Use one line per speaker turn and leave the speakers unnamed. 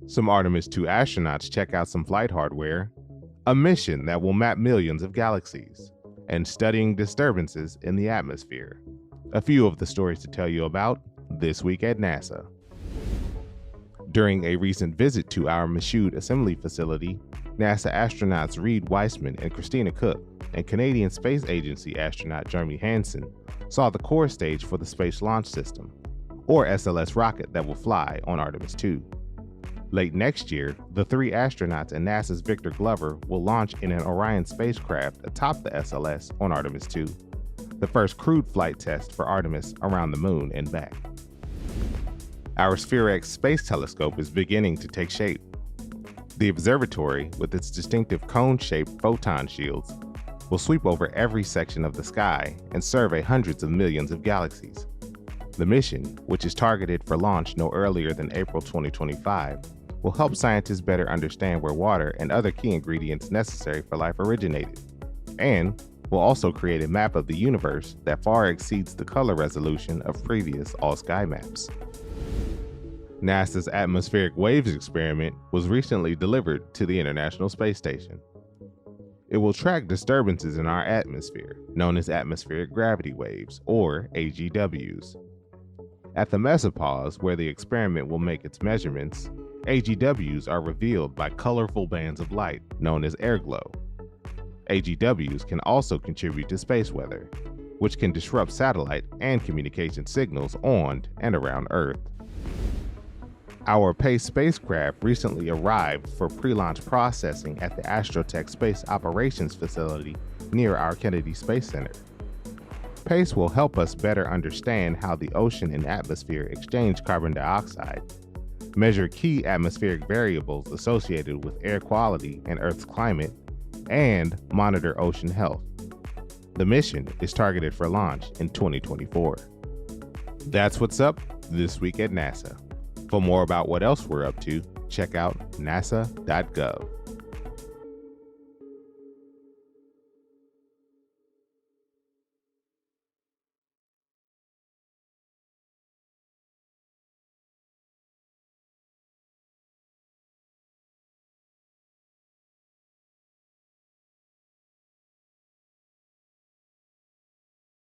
Some Artemis II astronauts check out some flight hardware, a mission that will map millions of galaxies, and studying disturbances in the atmosphere. A few of the stories to tell you about this week at NASA. During a recent visit to our Michoud assembly facility, NASA astronauts Reed Wiseman and Christina Cook and Canadian Space Agency astronaut Jeremy Hansen saw the core stage for the Space Launch System, or SLS rocket that will fly on Artemis II. Late next year, the three astronauts and NASA's Victor Glover will launch in an Orion spacecraft atop the SLS on Artemis II, the first crewed flight test for Artemis around the moon and back. Our Sphere-X space telescope is beginning to take shape. The observatory, with its distinctive cone-shaped photon shields, will sweep over every section of the sky and survey hundreds of millions of galaxies. The mission, which is targeted for launch no earlier than April 2025, will help scientists better understand where water and other key ingredients necessary for life originated, and will also create a map of the universe that far exceeds the color resolution of previous all-sky maps. NASA's Atmospheric Waves experiment was recently delivered to the International Space Station. It will track disturbances in our atmosphere, known as atmospheric gravity waves, or AGWs. At the mesopause, where the experiment will make its measurements, AGWs are revealed by colorful bands of light, known as airglow. AGWs can also contribute to space weather, which can disrupt satellite and communication signals on and around Earth. Our PACE spacecraft recently arrived for pre-launch processing at the Astrotech Space Operations Facility near our Kennedy Space Center. PACE will help us better understand how the ocean and atmosphere exchange carbon dioxide, measure key atmospheric variables associated with air quality and Earth's climate, and monitor ocean health. The mission is targeted for launch in 2024. That's what's up this week at NASA. For more about what else we're up to, check out nasa.gov.